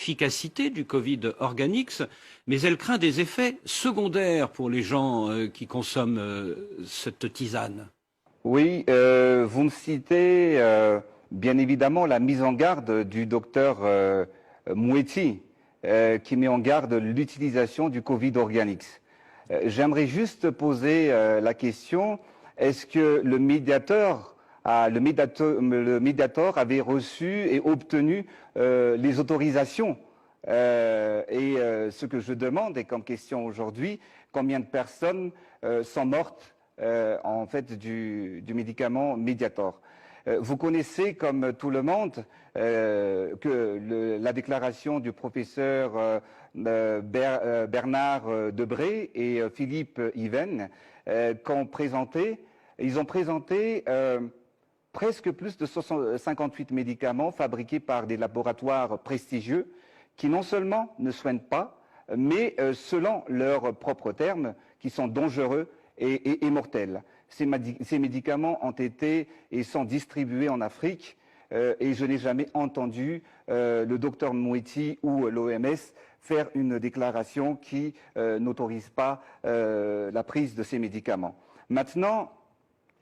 l'efficacité du Covid Organix, mais elle craint des effets secondaires pour les gens qui consomment cette tisane. Oui, vous me citez bien évidemment la mise en garde du docteur Mouetti, qui met en garde l'utilisation du Covid Organix. J'aimerais juste poser la question, est-ce que le médiateur avait reçu et obtenu les autorisations ce que je demande est comme question aujourd'hui, combien de personnes sont mortes en fait du médicament Mediator. Vous connaissez, comme tout le monde, la déclaration du professeur Bernard Debré et Philippe Yven ils ont présenté presque plus de 58 médicaments fabriqués par des laboratoires prestigieux qui non seulement ne soignent pas, mais selon leurs propres termes, qui sont dangereux et mortels. Ces médicaments ont été et sont distribués en Afrique et je n'ai jamais entendu le docteur Mouetti ou l'OMS faire une déclaration qui n'autorise pas la prise de ces médicaments. Maintenant,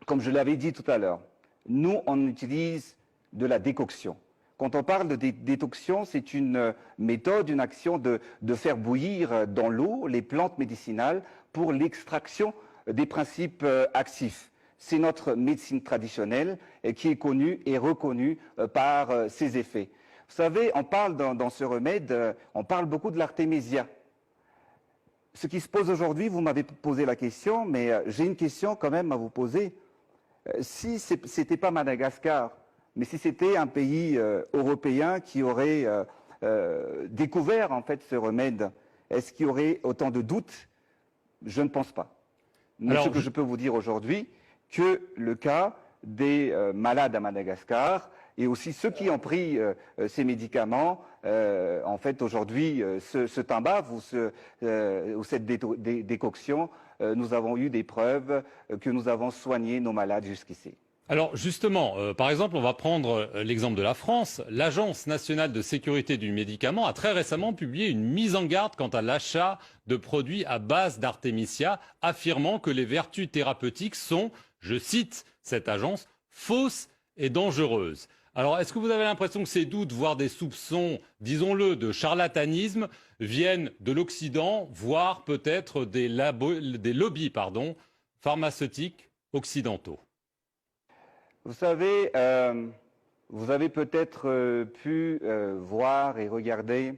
comme je l'avais dit tout à l'heure, nous, on utilise de la décoction. Quand on parle de détoxion, c'est une méthode, une action de faire bouillir dans l'eau les plantes médicinales pour l'extraction des principes actifs. C'est notre médecine traditionnelle qui est connue et reconnue par ses effets. Vous savez, on parle dans ce remède, on parle beaucoup de l'artémisia. Ce qui se pose aujourd'hui, vous m'avez posé la question, mais j'ai une question quand même à vous poser. Si ce n'était pas Madagascar, mais si c'était un pays européen qui aurait découvert en fait ce remède, est-ce qu'il y aurait autant de doutes? Je ne pense pas. Mais ce que je peux vous dire aujourd'hui, que le cas des malades à Madagascar et aussi ceux qui ont pris ces médicaments, en fait aujourd'hui, ce tabac ou cette décoction, nous avons eu des preuves que nous avons soigné nos malades jusqu'ici. Alors justement, par exemple, on va prendre l'exemple de la France. L'Agence nationale de sécurité du médicament a très récemment publié une mise en garde quant à l'achat de produits à base d'artémisia, affirmant que les vertus thérapeutiques sont, je cite cette agence, fausses et dangereuses. Alors est-ce que vous avez l'impression que ces doutes, voire des soupçons, disons-le, de charlatanisme, viennent de l'Occident, voire peut-être des lobbies pharmaceutiques occidentaux? Vous savez, vous avez peut-être pu voir et regarder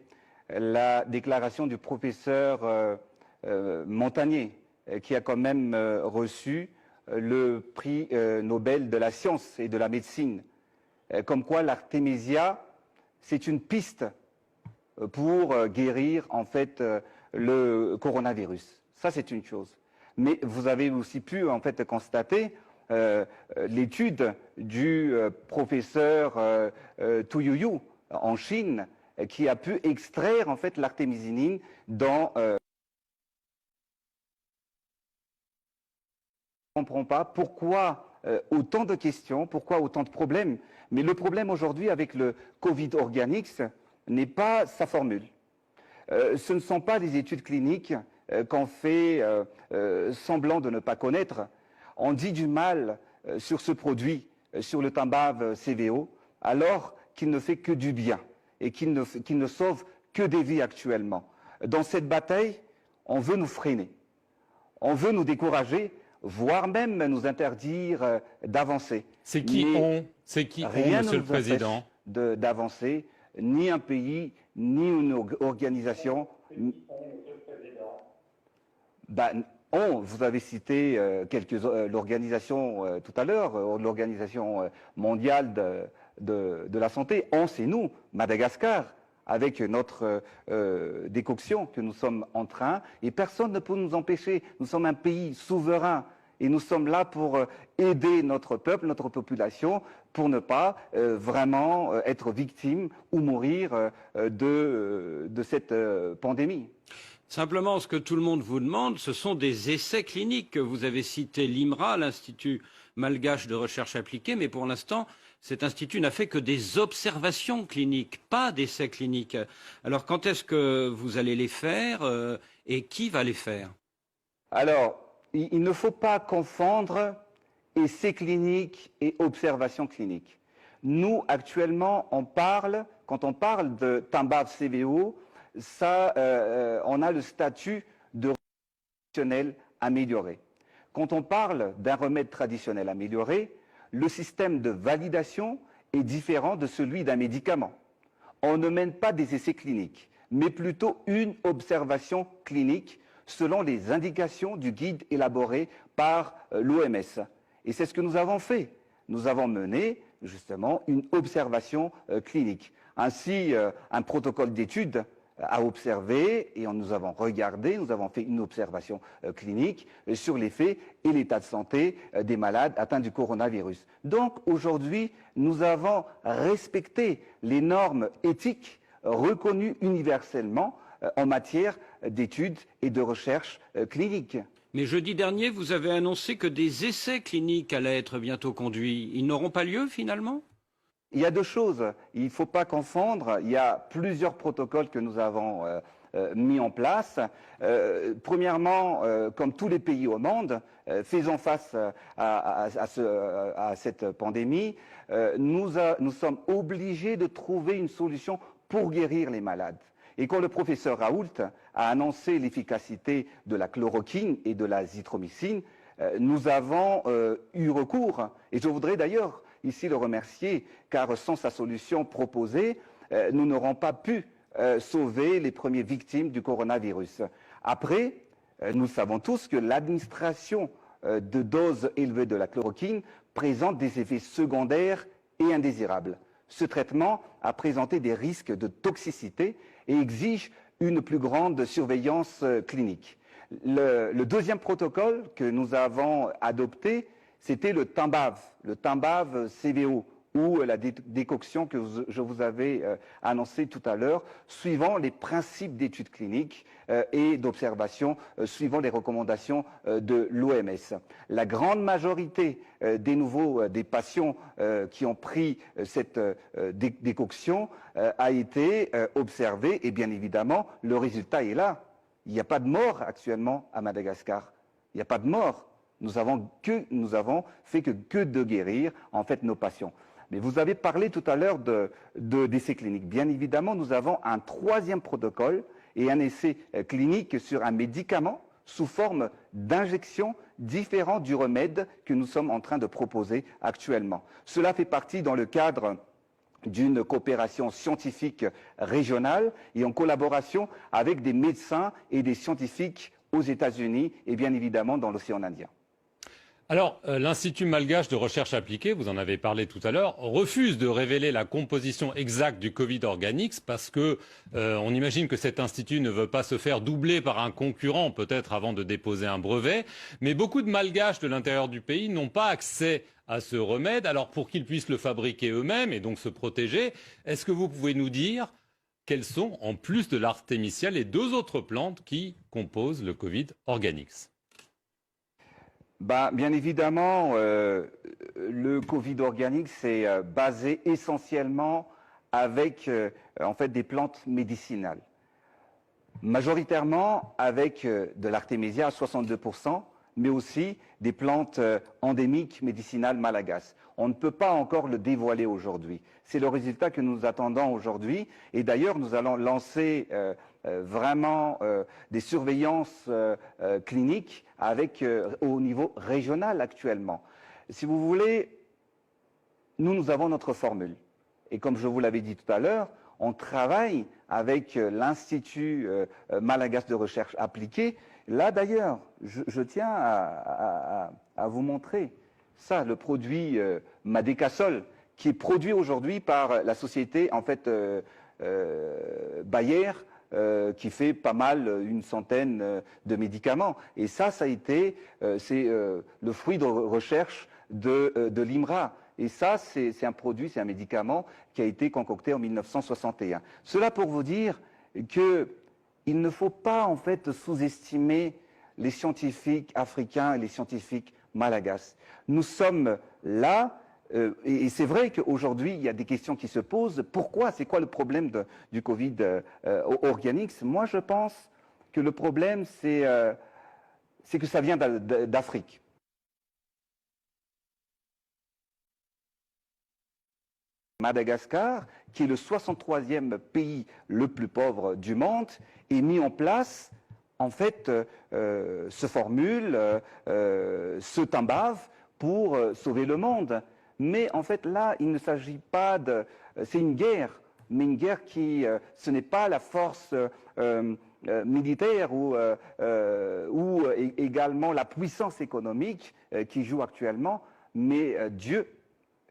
la déclaration du professeur Montagnier, qui a quand même reçu le prix Nobel de la science et de la médecine. Comme quoi l'artémisia, c'est une piste pour guérir en fait le coronavirus. Ça, c'est une chose. Mais vous avez aussi pu en fait constater l'étude du professeur Tuyuyu en Chine qui a pu extraire en fait l'artémisinine dans je ne comprends pas pourquoi autant de questions, pourquoi autant de problèmes. Mais le problème aujourd'hui avec le Covid Organix n'est pas sa formule. Ce ne sont pas des études cliniques qu'on fait semblant de ne pas connaître. On dit du mal sur ce produit, sur le Tambave CVO, alors qu'il ne fait que du bien et qu'il ne sauve que des vies actuellement. Dans cette bataille, on veut nous freiner, on veut nous décourager, voire même nous interdire d'avancer. C'est qui on, Monsieur le Président, d'avancer, ni un pays, ni une organisation. Vous avez cité l'organisation tout à l'heure, l'Organisation mondiale de la santé. C'est nous, Madagascar, avec notre décoction que nous sommes en train, et personne ne peut nous empêcher. Nous sommes un pays souverain et nous sommes là pour aider notre peuple, notre population, pour ne pas vraiment être victime ou mourir de cette pandémie. Simplement, ce que tout le monde vous demande, ce sont des essais cliniques. Vous avez cité l'IMRA, l'Institut malgache de recherche appliquée, mais pour l'instant, Cet institut n'a fait que des observations cliniques, pas d'essais cliniques. Alors quand est-ce que vous allez les faire et qui va les faire? Alors, il ne faut pas confondre essais cliniques et observations cliniques. Nous, actuellement, quand on parle de Timbav CVO, on a le statut de remède traditionnel amélioré. Quand on parle d'un remède traditionnel amélioré, le système de validation est différent de celui d'un médicament. On ne mène pas des essais cliniques, mais plutôt une observation clinique selon les indications du guide élaboré par l'OMS. Et c'est ce que nous avons fait. Nous avons mené justement une observation clinique. Ainsi, un protocole d'étude à observer et nous avons regardé, nous avons fait une observation clinique sur l'effet et l'état de santé des malades atteints du coronavirus. Donc aujourd'hui, nous avons respecté les normes éthiques reconnues universellement en matière d'études et de recherche clinique. Mais jeudi dernier, vous avez annoncé que des essais cliniques allaient être bientôt conduits. Ils n'auront pas lieu finalement? Il y a deux choses. Il ne faut pas confondre. Il y a plusieurs protocoles que nous avons mis en place. Premièrement, comme tous les pays au monde, faisant face à cette pandémie, nous sommes obligés de trouver une solution pour guérir les malades. Et quand le professeur Raoult a annoncé l'efficacité de la chloroquine et de l'azithromycine, nous avons eu recours. Et je voudrais d'ailleurs ici le remercier, car sans sa solution proposée, nous n'aurons pas pu sauver les premières victimes du coronavirus. Après, nous savons tous que l'administration de doses élevées de la chloroquine présente des effets secondaires et indésirables. Ce traitement a présenté des risques de toxicité et exige une plus grande surveillance clinique. Le deuxième protocole que nous avons adopté, c'était le Timbav CVO, ou la décoction que je vous avais annoncée tout à l'heure, suivant les principes d'études cliniques et d'observation, suivant les recommandations de l'OMS. La grande majorité des patients qui ont pris cette décoction a été observée et bien évidemment, le résultat est là. Il n'y a pas de mort actuellement à Madagascar. Il n'y a pas de mort. Nous avons fait que de guérir en fait nos patients. Mais vous avez parlé tout à l'heure d'essais cliniques. Bien évidemment, nous avons un troisième protocole et un essai clinique sur un médicament sous forme d'injection différent du remède que nous sommes en train de proposer actuellement. Cela fait partie dans le cadre d'une coopération scientifique régionale et en collaboration avec des médecins et des scientifiques aux États-Unis et bien évidemment dans l'océan Indien. Alors, l'Institut malgache de recherche appliquée, vous en avez parlé tout à l'heure, refuse de révéler la composition exacte du Covid Organics parce que on imagine que cet institut ne veut pas se faire doubler par un concurrent, peut-être avant de déposer un brevet. Mais beaucoup de malgaches de l'intérieur du pays n'ont pas accès à ce remède. Alors, pour qu'ils puissent le fabriquer eux-mêmes et donc se protéger, est-ce que vous pouvez nous dire quelles sont, en plus de l'artémisia, les deux autres plantes qui composent le Covid Organics? Bien évidemment, le Covid Organics c'est basé essentiellement avec en fait des plantes médicinales. Majoritairement avec de l'artémisia à 62%, mais aussi des plantes endémiques médicinales malagasy. On ne peut pas encore le dévoiler aujourd'hui. C'est le résultat que nous attendons aujourd'hui. Et d'ailleurs, nous allons lancer vraiment des surveillances cliniques au niveau régional actuellement. Si vous voulez, nous avons notre formule. Et comme je vous l'avais dit tout à l'heure, on travaille avec l'Institut malagasy de recherche appliquée. Là d'ailleurs, je tiens à vous montrer ça, le produit Madécasol, qui est produit aujourd'hui par la société en fait Bayer, qui fait pas mal, une centaine de médicaments. Et ça a été, c'est le fruit de recherche de l'IMRA. Et ça, c'est un produit, c'est un médicament qui a été concocté en 1961. Cela pour vous dire qu'il ne faut pas en fait sous-estimer les scientifiques africains et les scientifiques malagasy. Nous sommes là Et c'est vrai qu'aujourd'hui, il y a des questions qui se posent. Pourquoi? C'est quoi le problème du Covid organique? Moi, je pense que le problème, c'est que ça vient d'Afrique. Madagascar, qui est le 63e pays le plus pauvre du monde, est mis en place, en fait, ce formule, ce tambave pour sauver le monde. Mais en fait, là, il ne s'agit pas de... C'est une guerre, mais une guerre qui... ce n'est pas la force militaire ou également la puissance économique qui joue actuellement, mais Dieu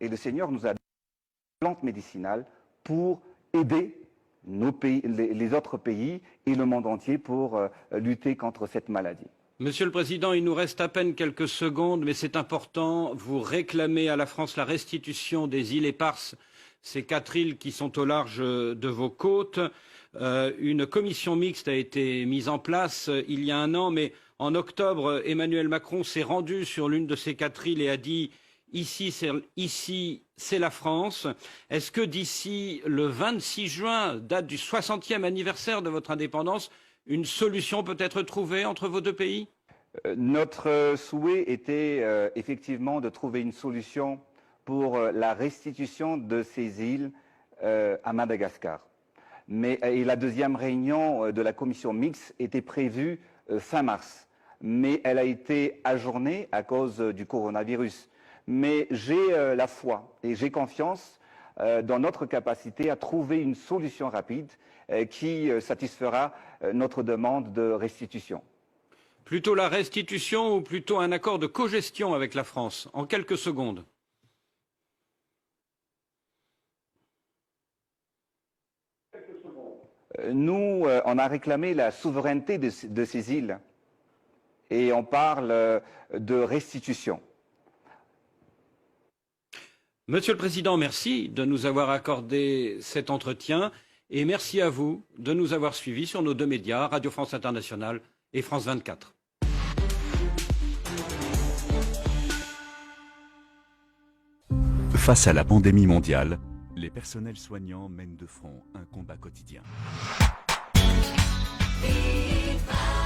et le Seigneur nous a donné des plantes médicinales pour aider nos pays, les autres pays et le monde entier pour lutter contre cette maladie. Monsieur le Président, il nous reste à peine quelques secondes, mais c'est important. Vous réclamez à la France la restitution des îles éparses, ces 4 îles qui sont au large de vos côtes. Une commission mixte a été mise en place il y a un an, mais en octobre, Emmanuel Macron s'est rendu sur l'une de ces 4 îles et a dit « Ici, c'est la France ». Est-ce que d'ici le 26 juin, date du 60e anniversaire de votre indépendance, une solution peut être trouvée entre vos 2 pays? Notre souhait était effectivement de trouver une solution pour la restitution de ces îles à Madagascar. Et la deuxième réunion de la commission mixte était prévue fin mars. Mais elle a été ajournée à cause du coronavirus. Mais j'ai la foi et j'ai confiance dans notre capacité à trouver une solution rapide qui satisfera notre demande de restitution. Plutôt la restitution ou plutôt un accord de cogestion avec la France? En quelques secondes. Nous, on a réclamé la souveraineté de ces îles et on parle de restitution. Monsieur le Président, merci de nous avoir accordé cet entretien et merci à vous de nous avoir suivis sur nos 2 médias, Radio France Internationale et France 24. Face à la pandémie mondiale, les personnels soignants mènent de front un combat quotidien. Viva